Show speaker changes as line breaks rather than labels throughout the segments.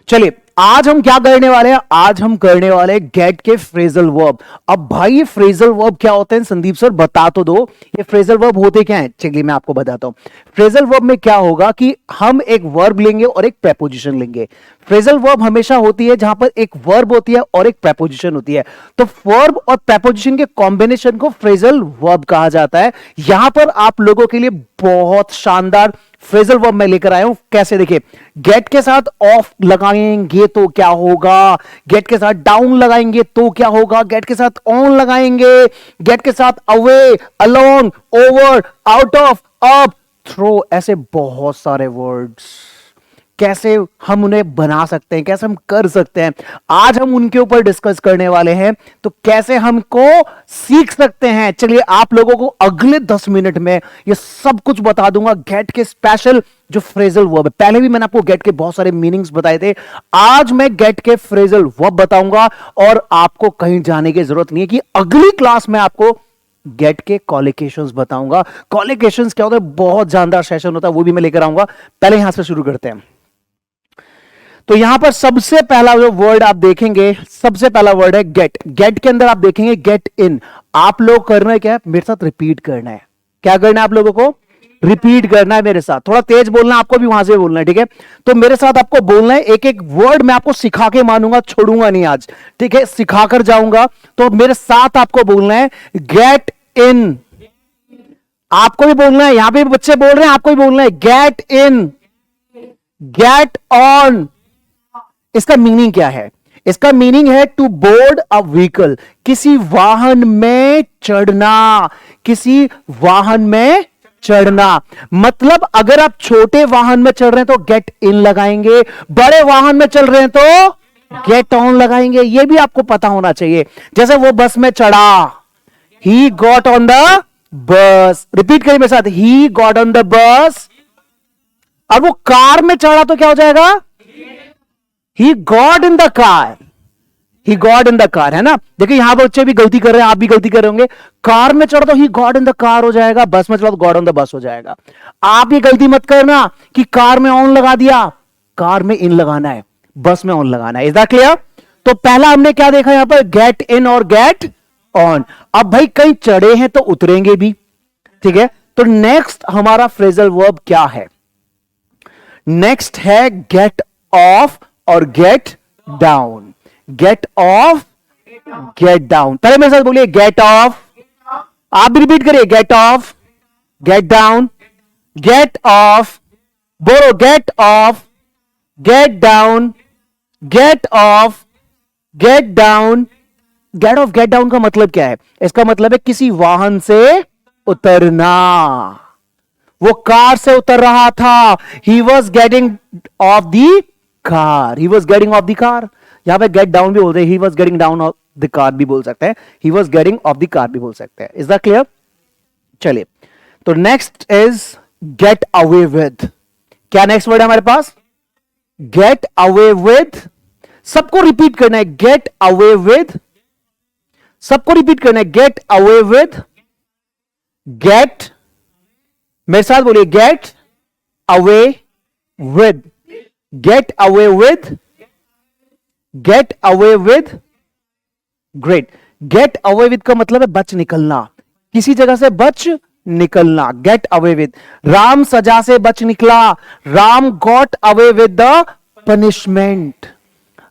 चलिए आज हम क्या करने वाले हैं, आज हम करने वाले हैं गेट के फ्रेजल वर्ब। अब भाई ये फ्रेजल वर्ब क्या होते हैं संदीप सर बता तो दो, ये फ्रेजल वर्ब होते क्या हैं। चलिए मैं आपको बताता हूं। फ्रेजल वर्ब में क्या होगा कि हम एक वर्ब लेंगे और एक प्रेपोजिशन लेंगे। फ्रेजल वर्ब हमेशा होती है जहां पर एक वर्ब होती है और एक प्रेपोजिशन होती है, तो वर्ब और प्रेपोजिशन के कॉम्बिनेशन को फ्रेजल वर्ब कहा जाता है। यहां पर आप लोगों के लिए बहुत शानदार फ्रेजल वर्ब मैं लेकर आया हूं। कैसे देखिए, गेट के साथ ऑफ लगाएंगे तो क्या होगा, गेट के साथ डाउन लगाएंगे तो क्या होगा, गेट के साथ ऑन लगाएंगे, गेट के साथ away, along, over, out of, up, through, ऐसे बहुत सारे वर्ड्स कैसे हम उन्हें बना सकते हैं, कैसे हम कर सकते हैं, आज हम उनके ऊपर डिस्कस करने वाले हैं। तो कैसे हमको सीख सकते हैं, चलिए आप लोगों को अगले 10 मिनट में ये सब कुछ बता दूंगा। गेट के स्पेशल जो फ्रेजल वर्ब है, पहले भी मैंने आपको गेट के बहुत सारे मीनिंग्स बताए थे, आज मैं गेट के फ्रेजल वर्ब बताऊंगा। और आपको कहीं जाने की जरूरत नहीं है कि अगली क्लास में आपको गेट के कॉलिकेशंस बताऊंगा। कॉलिकेशंस क्या होता है, बहुत जानदार सेशन होता है, वो भी मैं लेकर आऊंगा। पहले यहां से शुरू करते हैं। तो यहां पर सबसे पहला जो वर्ड आप देखेंगे, सबसे पहला वर्ड है गेट। गेट के अंदर आप देखेंगे गेट इन। आप लोग करना है क्या है, मेरे साथ रिपीट करना है। क्या करना है आप लोगों को, रिपीट करना है मेरे साथ। थोड़ा तेज बोलना है आपको भी, वहां से बोलना है, ठीक है। तो मेरे साथ आपको बोलना है, एक एक वर्ड मैं आपको सिखा के मानूंगा, छोड़ूंगा नहीं आज, ठीक है, सिखाकर जाऊंगा। तो मेरे साथ आपको बोलना है गेट इन। आपको भी बोलना है, यहां पे भी बच्चे बोल रहे हैं, आपको भी बोलना है गेट इन, गेट ऑन। इसका मीनिंग क्या है, इसका मीनिंग है टू बोर्ड अ व्हीकल, किसी वाहन में चढ़ना, किसी वाहन में चढ़ना। मतलब अगर आप छोटे वाहन में चढ़ रहे हैं तो गेट इन लगाएंगे, बड़े वाहन में चल रहे हैं तो गेट ऑन लगाएंगे। यह भी आपको पता होना चाहिए। जैसे वो बस में चढ़ा, he got on the bus. Repeat करिए मेरे साथ, he got on the bus. और वो कार में चढ़ा तो क्या हो जाएगा, He got in the car. He got in the car, है ना। देखिए यहां पर बच्चे भी गलती कर रहे हैं, आप भी गलती कर रहे होंगे। कार में चढ़ा तो he got in the car हो जाएगा, बस में चढ़ा तो got on the bus हो जाएगा। आप ये गलती मत करना कि कार में ऑन लगा दिया, कार में इन लगाना है, बस में ऑन लगाना है। Is that clear. तो पहला हमने क्या देखा यहां पर, गेट इन और गेट ऑन। अब भाई कहीं चढ़े हैं तो उतरेंगे भी, ठीक है। तो नेक्स्ट हमारा फ्रेजल वर्ब क्या है, नेक्स्ट है गेट ऑफ और get down. Get off, get down. पहले मेरे साथ बोलिए गेट ऑफ, आप भी रिपीट करिए, get off, get down, get off, बोलो get off, get down, get off, get down. Get off get down का मतलब क्या है, इसका मतलब है किसी वाहन से उतरना। वो कार से उतर रहा था, he was getting of the car, he was getting off the car. यहां पे गेट डाउन भी बोलते हैं, he was getting down of the car भी बोल सकते हैं, he was getting off the car भी बोल सकते हैं। Is that clear. चलिए तो next is get away with. क्या नेक्स्ट वर्ड है हमारे पास, गेट अवे विद। सबको रिपीट करना है, गेट अवे विद, सबको रिपीट करना है, गेट अवे विद, गेट, मेरे साथ बोलिए get away with, get away with, get away with. Great. Get away with का मतलब है बच निकलना, किसी जगह से बच निकलना, गेट अवे विद। राम सजा से बच निकला, Ram got away with the punishment,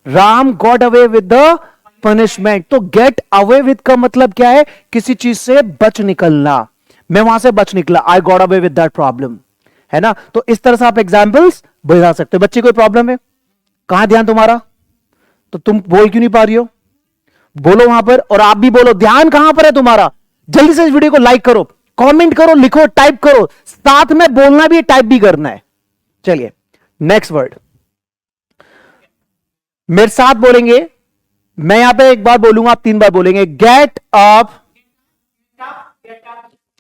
Ram got away with the punishment. तो गेट अवे विद का मतलब क्या है, किसी चीज से बच निकलना। मैं वहां से बच निकला, I got away with that problem, है ना। तो इस तरह से आप एग्जाम्पल्स बता सकते हो। बच्चे कोई प्रॉब्लम है, कहां ध्यान तुम्हारा, तो तुम बोल क्यों नहीं पा रही हो, बोलो वहां पर। और आप भी बोलो, ध्यान कहां पर है तुम्हारा। जल्दी से इस वीडियो को लाइक करो, कमेंट करो, लिखो, टाइप करो, साथ में बोलना भी, टाइप भी करना है। चलिए नेक्स्ट वर्ड मेरे साथ बोलेंगे, मैं यहां पे एक बार बोलूंगा, आप 3 बार बोलेंगे। गेट अप,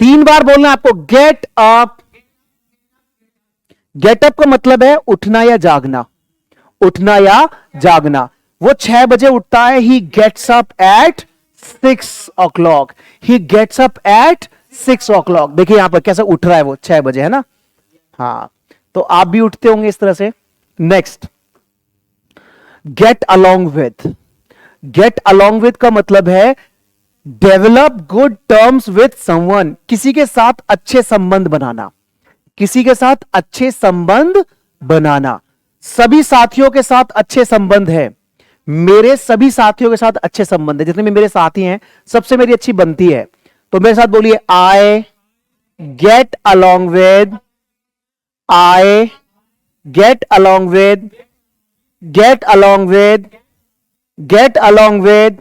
3 बार बोलना है आपको, गेट अप। गेटअप का मतलब है उठना या जागना, उठना या जागना। वो 6 बजे उठता है, he gets up at 6 o'clock, he gets up at 6 o'clock। देखिए यहां पर कैसे उठ रहा है वो, 6 बजे, है ना। हाँ तो आप भी उठते होंगे इस तरह से। Next get along with, get along with का मतलब है develop good terms with someone, किसी के साथ अच्छे संबंध बनाना, किसी के साथ अच्छे संबंध बनाना। सभी साथियों के साथ अच्छे संबंध है, मेरे सभी साथियों के साथ अच्छे संबंध है, जितने भी मेरे साथी हैं सबसे मेरी अच्छी बनती है। तो मेरे साथ बोलिए, I get along with, I get along with, gate along with, gate along with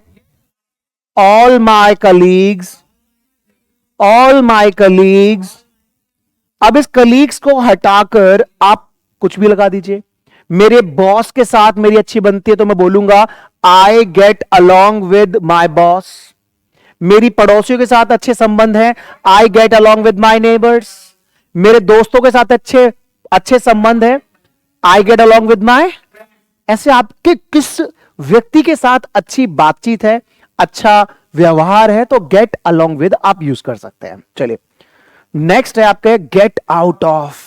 all my colleagues, all my colleagues. अब इस कलीग्स को हटाकर आप कुछ भी लगा दीजिए। मेरे बॉस के साथ मेरी अच्छी बनती है तो मैं बोलूंगा I get along with my boss. मेरी पड़ोसियों के साथ अच्छे संबंध हैं, I get along with my neighbours. मेरे दोस्तों के साथ अच्छे अच्छे संबंध हैं, I get along with my. ऐसे आपके किस व्यक्ति के साथ अच्छी बातचीत है, अच्छा व्यवहार है, तो गेट अलोंग विद आप यूज कर सकते हैं। चलिए नेक्स्ट है आपके get out of.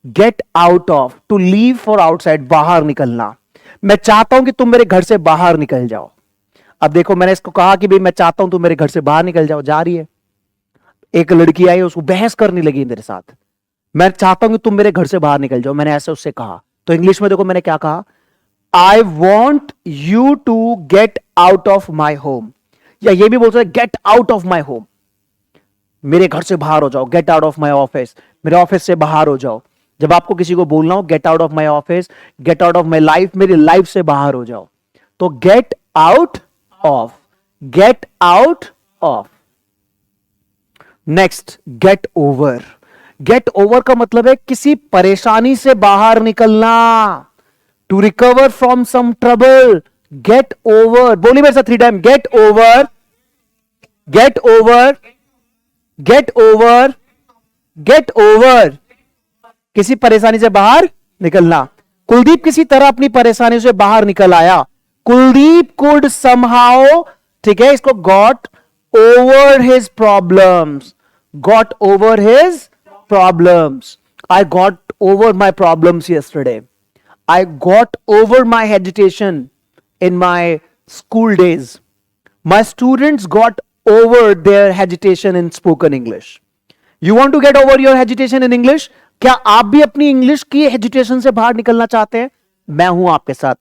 Get out of, to leave for outside, बाहर निकलना। मैं चाहता हूं कि तुम मेरे घर से बाहर निकल जाओ। अब देखो मैंने इसको कहा कि भाई मैं चाहता हूं तुम मेरे घर से बाहर निकल जाओ, जा रही है। एक लड़की आई, उसको बहस करने लगी मेरे साथ, मैं चाहता हूं कि तुम मेरे घर से बाहर निकल जाओ, मैंने ऐसे उससे कहा। तो इंग्लिश में देखो मैंने क्या कहा, I want you to get out of my home. या ये भी बोल सकते get out of my home, मेरे घर से बाहर हो जाओ। Get out of my office, मेरे ऑफिस से बाहर हो जाओ। जब आपको किसी को बोलना हो get out of my office, get out of my life, मेरी लाइफ से बाहर हो जाओ। तो get out of, get out of. Next get over. Get over का मतलब है किसी परेशानी से बाहर निकलना, to recover from some trouble. Get over, बोलिए मेरे साथ 3 time, get over, get over, get over, get over. किसी परेशानी से बाहर निकलना। कुलदीप किसी तरह अपनी परेशानी से बाहर निकल आया। कुलदीप कुड समहाउ, ठीक है, इसको got over his problems, got over his problems. I got over my problems yesterday, I got over my hesitation in my school days. My students got over their hesitation in spoken English. You want to get over your hesitation in English? क्या आप भी अपनी English की hesitation से बाहर निकलना चाहते हैं? मैं हूं आपके साथ,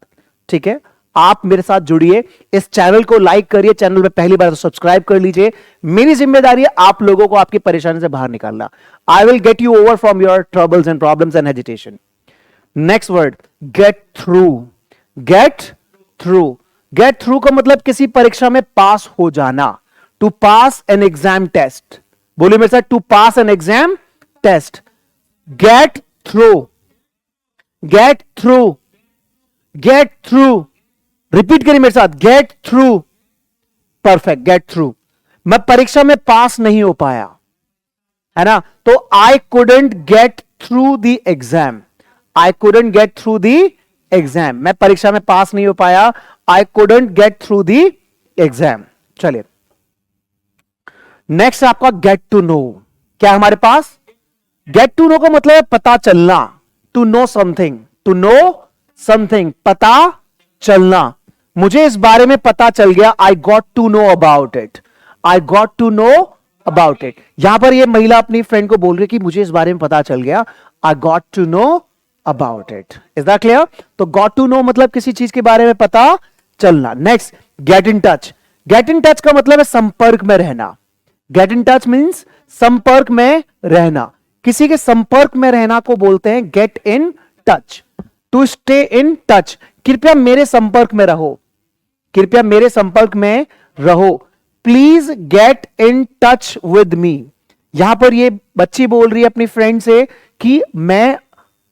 ठीक है। आप मेरे साथ जुड़िए, इस चैनल को लाइक करिए, चैनल पे पहली बार तो सब्सक्राइब कर लीजिए। मेरी जिम्मेदारी है आप लोगों को आपकी परेशानी से बाहर निकालना। I will get you over from your troubles and problems and hesitation. Next word get through. Get through, get through का मतलब किसी परीक्षा में पास हो जाना, to pass an exam test. बोलिए मेरे साथ, to pass an exam test. Get through, get through, get through. Repeat करिए मेरे साथ, get through. Perfect, get through. मैं परीक्षा में पास नहीं हो पाया, है ना, तो I couldn't get through the exam, I couldn't get through the exam. मैं परीक्षा में पास नहीं हो पाया, I couldn't get through the exam. चलिए नेक्स्ट आपका गेट टू नो। क्या हमारे पास गेट टू नो का मतलब है पता चलना, to know something, to know something, पता चलना। मुझे इस बारे में पता चल गया, I got to know about it, I got to know about it. यहां पर ये महिला अपनी फ्रेंड को बोल रही है कि मुझे इस बारे में पता चल गया, I got to know about it. Is that clear? तो गॉट टू नो मतलब किसी चीज के बारे में पता चलना। Next get in touch. Get in touch का मतलब है संपर्क में रहना। गेट इन टच मीन्स संपर्क में रहना। किसी के संपर्क में रहना को बोलते हैं get in touch, to stay in touch. कृपया मेरे संपर्क में रहो, कृपया मेरे संपर्क में रहो। Please get in touch with me. यहां पर ये बच्ची बोल रही है अपनी फ्रेंड से कि मैं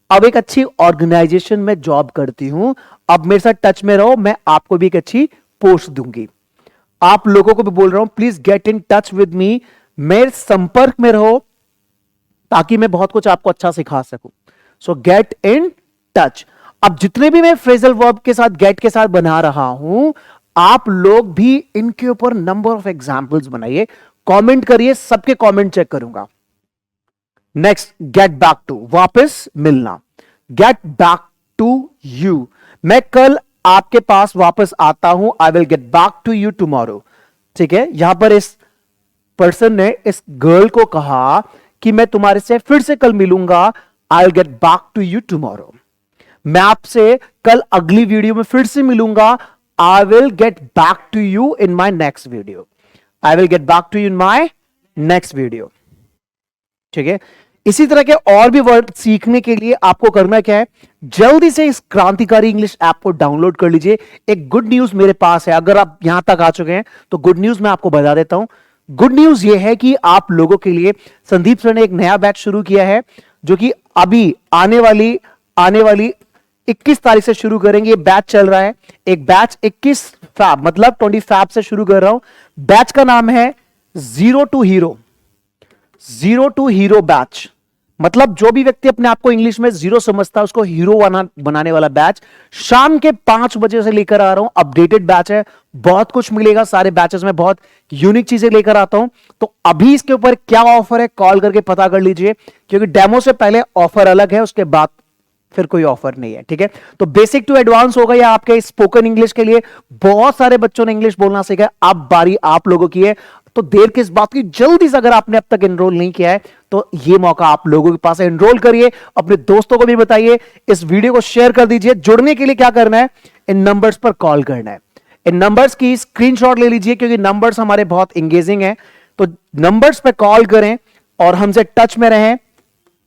अब एक अच्छी ऑर्गेनाइजेशन में जॉब करती हूं, अब मेरे साथ टच में रहो, मैं आपको भी एक अच्छी पोस्ट दूंगी। आप लोगों को भी बोल रहा हूं, please get in touch with me, मेरे संपर्क में रहो ताकि मैं बहुत कुछ आपको अच्छा सिखा सकूं। सो गेट इन टच। अब जितने भी मैं फ्रेजल वर्ब के साथ गेट के साथ बना रहा हूं, आप लोग भी इनके ऊपर नंबर ऑफ एग्जाम्पल्स बनाइए, कमेंट करिए, सबके कमेंट चेक करूंगा। नेक्स्ट गेट बैक टू, वापस मिलना। Get back to you. मैं कल आपके पास वापस आता हूं, I will get back to you tomorrow. ठीक है, यहां पर इस पर्सन ने इस गर्ल को कहा कि मैं तुम्हारे से फिर से कल मिलूंगा, I will get back to you tomorrow. मैं आपसे कल अगली वीडियो में फिर से मिलूंगा, I will get back to you in my next video. I will get back to you in my next video. ठीक है, इसी तरह के और भी वर्ड सीखने के लिए आपको करना क्या है, जल्दी से इस क्रांतिकारी इंग्लिश ऐप को डाउनलोड कर लीजिए। एक गुड न्यूज मेरे पास है, अगर आप यहां तक आ चुके हैं तो गुड न्यूज मैं आपको बता देता हूं। गुड न्यूज यह है कि आप लोगों के लिए संदीप सर ने एक नया बैच शुरू किया है, जो कि अभी आने वाली 21 तारीख से शुरू करेंगे। बैच चल रहा है, एक बैच 21 फैब मतलब 20 फैब से शुरू कर रहा हूं। बैच का नाम है जीरो टू हीरो बैच। मतलब जो भी व्यक्ति अपने आप को इंग्लिश में जीरो समझता है उसको हीरो बनाने वाला बैच। शाम के 5 बजे से लेकर आ रहा हूं, अपडेटेड बैच है, बहुत कुछ मिलेगा। सारे बैचेस में बहुत यूनिक चीजें लेकर आता हूं। तो अभी इसके ऊपर क्या ऑफर है, कॉल करके पता कर लीजिए, क्योंकि डेमो से पहले ऑफर अलग है, उसके बाद फिर कोई ऑफर नहीं है। ठीक है, तो बेसिक टू एडवांस होगा या आपके स्पोकन इंग्लिश के लिए। बहुत सारे बच्चों ने इंग्लिश बोलना सीखा है, अब बारी आप लोगों की है। तो देर किस बात की, जल्दी से अगर आपने अब तक एनरोल नहीं किया है तो ये मौका आप लोगों के पास है, एनरोल करिए, अपने दोस्तों को भी बताइए, इस वीडियो को शेयर कर दीजिए। जुड़ने के लिए क्या करना है, इन नंबर्स पर कॉल करना है। इन नंबर्स की स्क्रीनशॉट ले लीजिए, क्योंकि नंबर्स हमारे बहुत एंगेजिंग है। तो नंबर्स पर कॉल करें और हमसे टच में रहें,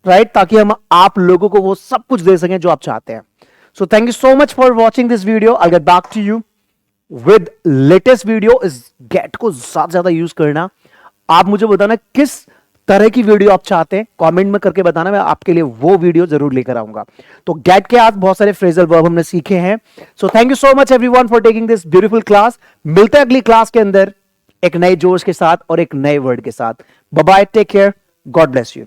राइट, ताकि हम आप लोगों को वो सब कुछ दे सकें जो आप चाहते हैं। So thank you so much for watching this video. I get back to you with latest video. इस गेट को ज्यादा यूज करना। आप मुझे बताना किस तरह की वीडियो आप चाहते हैं, कमेंट में करके बताना, मैं आपके लिए वो वीडियो जरूर लेकर आऊंगा। तो गेट के आज बहुत सारे फ्रेजल वर्ब हमने सीखे हैं। So thank you so much everyone for taking this beautiful class. मिलते हैं अगली क्लास के अंदर एक नए जोश के साथ और एक नए वर्ड के साथ। Bye bye, take care, God bless you.